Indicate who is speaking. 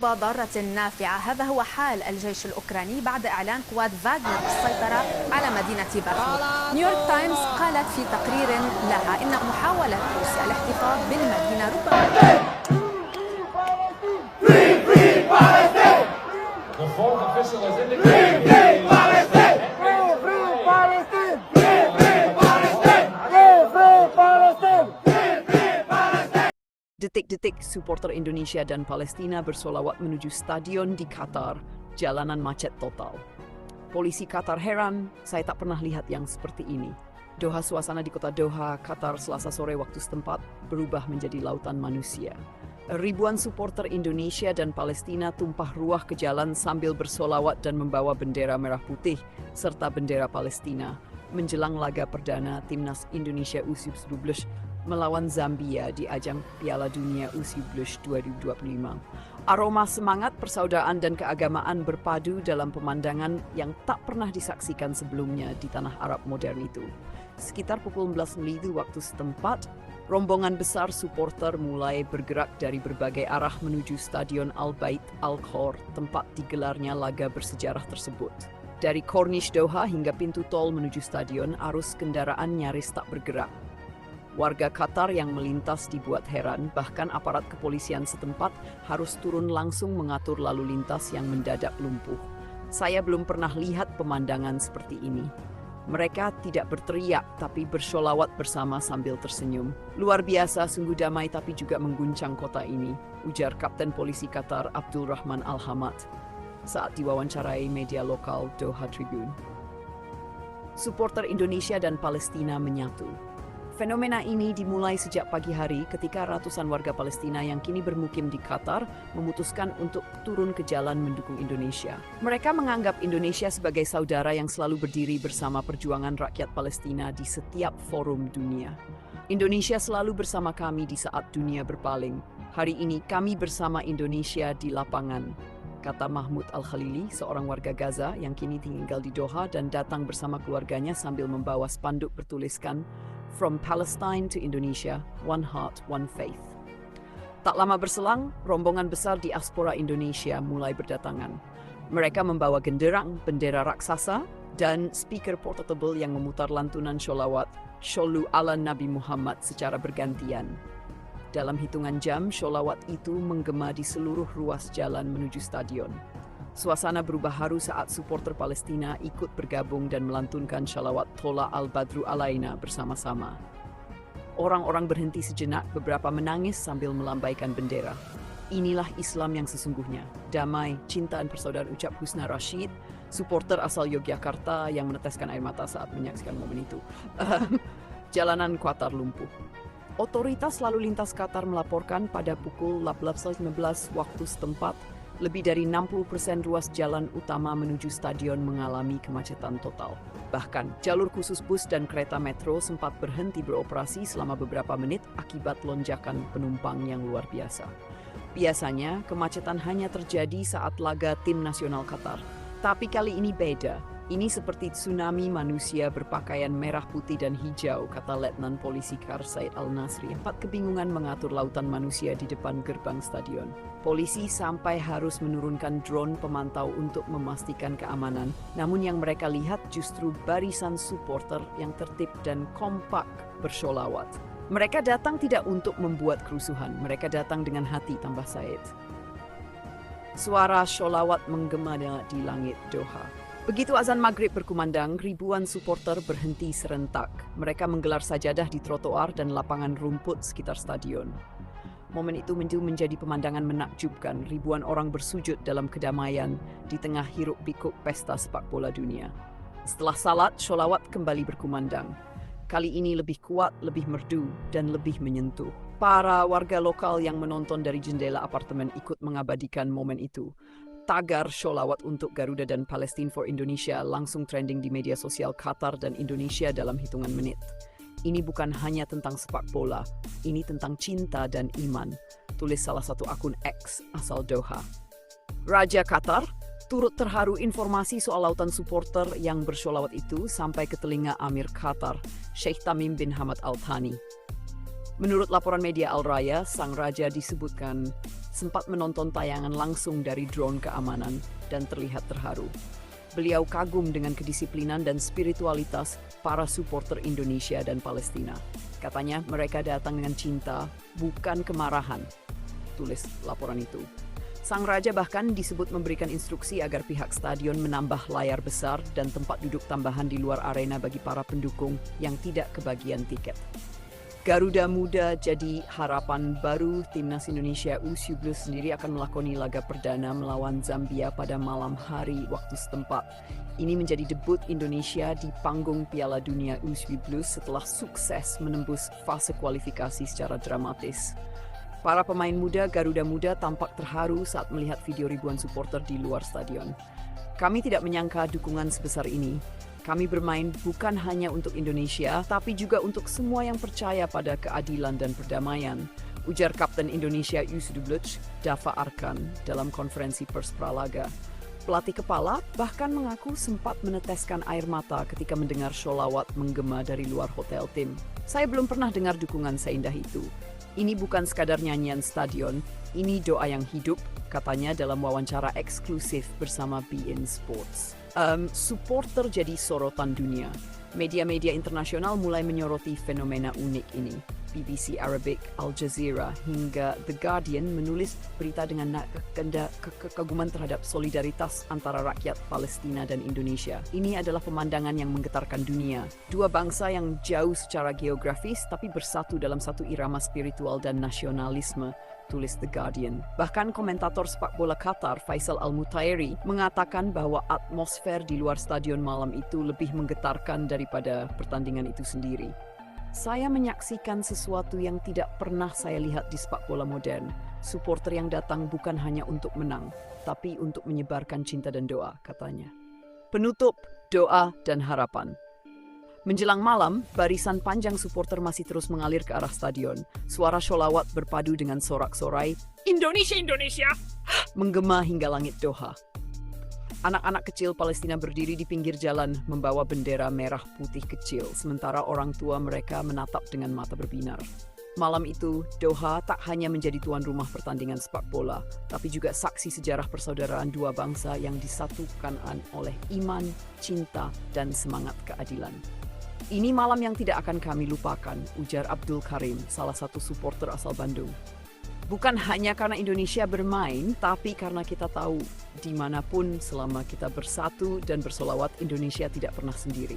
Speaker 1: ضارة نافعة. هذا هو حال الجيش الأوكراني بعد إعلان قوات فاغنر السيطرة على مدينة بخموت. نيويورك تايمز قالت في تقرير لها إن محاولة روسيا الاحتفاظ بالمدينة ربما
Speaker 2: The fourth official has indicated
Speaker 3: Detik-detik supporter Indonesia dan Palestina bersolawat menuju stadion di Qatar, jalanan macet total. Polisi Qatar heran, saya tak pernah lihat yang seperti ini. Suasana di kota Doha, Qatar Selasa sore waktu setempat berubah menjadi lautan manusia. Ribuan supporter Indonesia dan Palestina tumpah ruah ke jalan sambil bersolawat dan membawa bendera merah putih serta bendera Palestina menjelang laga perdana Timnas Indonesia U19 melawan Zambia di ajang Piala Dunia U19 2025. Aroma semangat, persaudaraan dan keagamaan berpadu dalam pemandangan yang tak pernah disaksikan sebelumnya di tanah Arab modern itu. Sekitar pukul 11 waktu setempat, rombongan besar supporter mulai bergerak dari berbagai arah menuju Stadion Al-Bait Al-Khor, tempat digelarnya laga bersejarah tersebut. Dari Corniche Doha hingga pintu tol menuju stadion, arus kendaraan nyaris tak bergerak. Warga Qatar yang melintas dibuat heran, bahkan aparat kepolisian setempat harus turun langsung mengatur lalu lintas yang mendadak lumpuh. Saya belum pernah lihat pemandangan seperti ini. Mereka tidak berteriak, tapi bersolawat bersama sambil tersenyum. Luar biasa, sungguh damai tapi juga mengguncang kota ini, ujar Kapten Polisi Qatar Abdul Rahman Al-Hamad saat diwawancarai media lokal Doha Tribune. Supporter Indonesia dan Palestina menyatu. Fenomena ini dimulai sejak pagi hari ketika ratusan warga Palestina yang kini bermukim di Qatar memutuskan untuk turun ke jalan mendukung Indonesia. Mereka menganggap Indonesia sebagai saudara yang selalu berdiri bersama perjuangan rakyat Palestina di setiap forum dunia. Indonesia selalu bersama kami di saat dunia berpaling. Hari ini kami bersama Indonesia di lapangan, kata Mahmud Al-Khalili, seorang warga Gaza yang kini tinggal di Doha dan datang bersama keluarganya sambil membawa spanduk bertuliskan From Palestine to Indonesia, One Heart, One Faith. Tak lama berselang, rombongan besar diaspora Indonesia mulai berdatangan. Mereka membawa genderang, bendera raksasa, dan speaker portable yang memutar lantunan sholawat, Shollu ala Nabi Muhammad secara bergantian. Dalam hitungan jam, sholawat itu menggema di seluruh ruas jalan menuju stadion. Suasana berubah haru saat supporter Palestina ikut bergabung dan melantunkan sholawat Tola al-Badru alaina bersama-sama. Orang-orang berhenti sejenak, beberapa menangis sambil melambaikan bendera. Inilah Islam yang sesungguhnya. Damai, cinta dan persaudaraan, ucap Husna Rashid, supporter asal Yogyakarta yang meneteskan air mata saat menyaksikan momen itu. Jalanan Qatar lumpuh. Otoritas lalu lintas Qatar melaporkan pada pukul 18.15 waktu setempat, lebih dari 60% ruas jalan utama menuju stadion mengalami kemacetan total. Bahkan, jalur khusus bus dan kereta metro sempat berhenti beroperasi selama beberapa menit akibat lonjakan penumpang yang luar biasa. Biasanya, kemacetan hanya terjadi saat laga tim nasional Qatar. Tapi kali ini beda. Ini seperti tsunami manusia berpakaian merah, putih, dan hijau, kata Letnan Polisi Kar Said Al-Nasri. Kebingungan mengatur lautan manusia di depan gerbang stadion. Polisi sampai harus menurunkan drone pemantau untuk memastikan keamanan. Namun yang mereka lihat justru barisan supporter yang tertib dan kompak bersolawat. Mereka datang tidak untuk membuat kerusuhan, mereka datang dengan hati, tambah Said. Suara sholawat menggema di langit Doha. Begitu azan maghrib berkumandang, ribuan supporter berhenti serentak. Mereka menggelar sajadah di trotoar dan lapangan rumput sekitar stadion. Momen itu menjadi pemandangan menakjubkan. Ribuan orang bersujud dalam kedamaian di tengah hiruk-pikuk pesta sepak bola dunia. Setelah salat, sholawat kembali berkumandang. Kali ini lebih kuat, lebih merdu, dan lebih menyentuh. Para warga lokal yang menonton dari jendela apartemen ikut mengabadikan momen itu. Tagar sholawat untuk Garuda dan Palestine for Indonesia langsung trending di media sosial Qatar dan Indonesia dalam hitungan menit. Ini bukan hanya tentang sepak bola, ini tentang cinta dan iman, tulis salah satu akun X asal Doha. Raja Qatar turut terharu informasi soal lautan supporter yang bersholawat itu sampai ke telinga Amir Qatar, Sheikh Tamim bin Hamad Al Thani. Menurut laporan media Al Raya, sang raja disebutkan sempat menonton tayangan langsung dari drone keamanan dan terlihat terharu. Beliau kagum dengan kedisiplinan dan spiritualitas para supporter Indonesia dan Palestina. Katanya mereka datang dengan cinta, bukan kemarahan, tulis laporan itu. Sang raja bahkan disebut memberikan instruksi agar pihak stadion menambah layar besar dan tempat duduk tambahan di luar arena bagi para pendukung yang tidak kebagian tiket. Garuda Muda jadi harapan baru. Timnas Indonesia U17 sendiri akan melakoni laga perdana melawan Zambia pada malam hari waktu setempat. Ini menjadi debut Indonesia di panggung Piala Dunia U17 setelah sukses menembus fase kualifikasi secara dramatis. Para pemain muda Garuda Muda tampak terharu saat melihat video ribuan supporter di luar stadion. Kami tidak menyangka dukungan sebesar ini. Kami bermain bukan hanya untuk Indonesia, tapi juga untuk semua yang percaya pada keadilan dan perdamaian, ujar Kapten Indonesia U17, Dava Arkan, dalam konferensi pers pralaga. Pelatih kepala bahkan mengaku sempat meneteskan air mata ketika mendengar sholawat menggema dari luar hotel tim. Saya belum pernah dengar dukungan seindah itu. Ini bukan sekadar nyanyian stadion, ini doa yang hidup, katanya dalam wawancara eksklusif bersama beIN Sports. Supporter jadi sorotan dunia. Media-media internasional mulai menyoroti fenomena unik ini. BBC Arabic, Al Jazeera, hingga The Guardian menulis berita dengan kekaguman terhadap solidaritas antara rakyat Palestina dan Indonesia. Ini adalah pemandangan yang menggetarkan dunia. Dua bangsa yang jauh secara geografis tapi bersatu dalam satu irama spiritual dan nasionalisme, tulis The Guardian. Bahkan komentator sepak bola Qatar, Faisal Al-Mutairi, mengatakan bahwa atmosfer di luar stadion malam itu lebih menggetarkan daripada pertandingan itu sendiri. Saya menyaksikan sesuatu yang tidak pernah saya lihat di sepak bola modern. Supporter yang datang bukan hanya untuk menang, tapi untuk menyebarkan cinta dan doa, katanya. Penutup, doa dan harapan. Menjelang malam, barisan panjang supporter masih terus mengalir ke arah stadion. Suara sholawat berpadu dengan sorak-sorai, Indonesia, Indonesia, menggema hingga langit Doha. Anak-anak kecil Palestina berdiri di pinggir jalan membawa bendera merah putih kecil, sementara orang tua mereka menatap dengan mata berbinar. Malam itu, Doha tak hanya menjadi tuan rumah pertandingan sepak bola, tapi juga saksi sejarah persaudaraan dua bangsa yang disatukan oleh iman, cinta, dan semangat keadilan. Ini malam yang tidak akan kami lupakan, ujar Abdul Karim, salah satu supporter asal Bandung. Bukan hanya karena Indonesia bermain, tapi karena kita tahu dimanapun selama kita bersatu dan bersolawat, Indonesia tidak pernah sendiri.